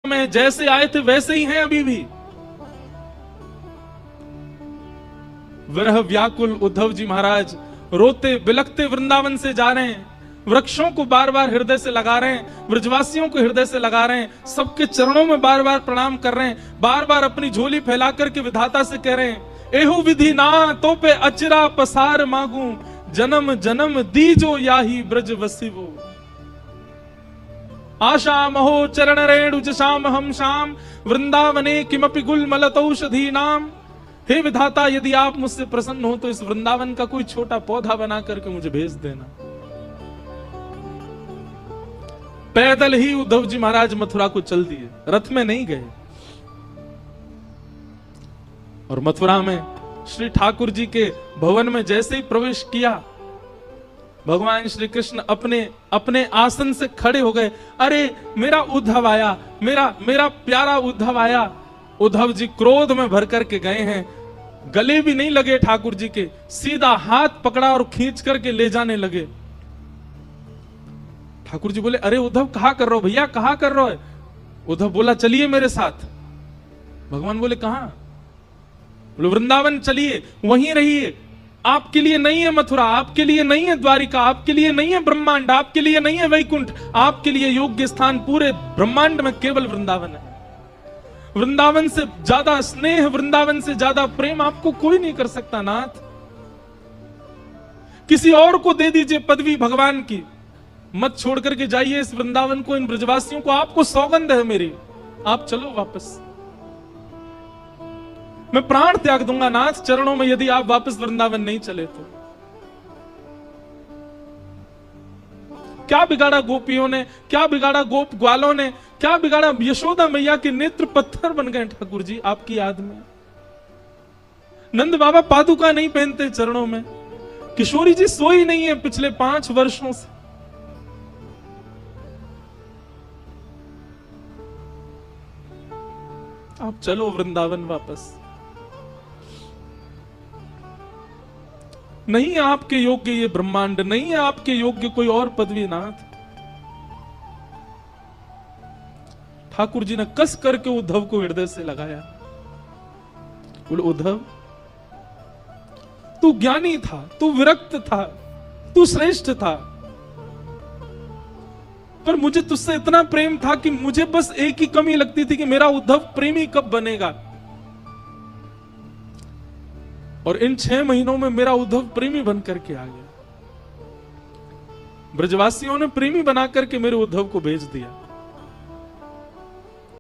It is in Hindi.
में जैसे आए थे वैसे ही हैं अभी भी। विरह व्याकुल उद्धव जी महाराज रोते बिलखते वृंदावन से जा रहे हैं, वृक्षों को बार बार हृदय से लगा रहे हैं, ब्रजवासियों को हृदय से लगा रहे हैं, सबके चरणों में बार बार प्रणाम कर रहे हैं, बार बार अपनी झोली फैला करके विधाता से कह रहे हैं, एहु विधि ना तो पे अचरा पसार मांगू, जन्म जन्म दीजो याही ब्रज वसिवो। आशा महो चरण रेणु जशाम हम शाम, वृंदावने किमपि गुलमलतौषधी नाम। हे विधाता, यदि आप मुझसे प्रसन्न हो तो इस वृंदावन का कोई छोटा पौधा बना करके मुझे भेज देना। पैदल ही उद्धव जी महाराज मथुरा को चल दिए, रथ में नहीं गए। और मथुरा में श्री ठाकुर जी के भवन में जैसे ही प्रवेश किया, भगवान श्री कृष्ण अपने अपने आसन से खड़े हो गए। अरे मेरा उद्धव आया, मेरा प्यारा उद्धव आया। उद्धव जी क्रोध में भर करके गए हैं, गले भी नहीं लगे ठाकुर जी के, सीधा हाथ पकड़ा और खींच करके ले जाने लगे। ठाकुर जी बोले, अरे उद्धव कहां कर रहे हो भैया, कहां कर रहे हो? उद्धव बोला, चलिए मेरे साथ। भगवान बोले, कहां? बोले, वृंदावन चलिए, वहीं रहिए। आपके लिए नहीं है मथुरा, आपके लिए नहीं है द्वारिका, आपके लिए नहीं है ब्रह्मांड, आपके लिए नहीं है वैकुंठ, आपके लिए योग्य स्थान पूरे ब्रह्मांड में केवल वृंदावन है। वृंदावन से ज्यादा स्नेह, वृंदावन से ज्यादा प्रेम आपको कोई नहीं कर सकता नाथ। किसी और को दे दीजिए पदवी भगवान की, मत छोड़ करके जाइए इस वृंदावन को, इन ब्रजवासियों को। आपको सौगंध है मेरी, आप चलो वापस। मैं प्राण त्याग दूंगा नाथ चरणों में, यदि आप वापस वृंदावन नहीं चले तो। क्या बिगाड़ा गोपियों ने, क्या बिगाड़ा गोप ग्वालों ने, क्या बिगाड़ा? यशोदा मैया के नेत्र पत्थर बन गए ठाकुर जी आपकी याद में। नंद बाबा पादुका नहीं पहनते चरणों में, किशोरी जी सोई नहीं है पिछले 5 वर्षों से। आप चलो वृंदावन वापस। नहीं है आपके योग्य ये ब्रह्मांड, नहीं है आपके योग्य कोई और पदवी नाथ। ठाकुर जी ने कस करके उद्धव को हृदय से लगाया। बोले, उद्धव तू ज्ञानी था, तू विरक्त था, तू श्रेष्ठ था, पर मुझे तुझसे इतना प्रेम था कि मुझे बस एक ही कमी लगती थी कि मेरा उद्धव प्रेमी कब बनेगा। और इन 6 महीनों में मेरा उद्धव प्रेमी बन करके आ गया। ब्रजवासियों ने प्रेमी बना करके मेरे उद्धव को भेज दिया।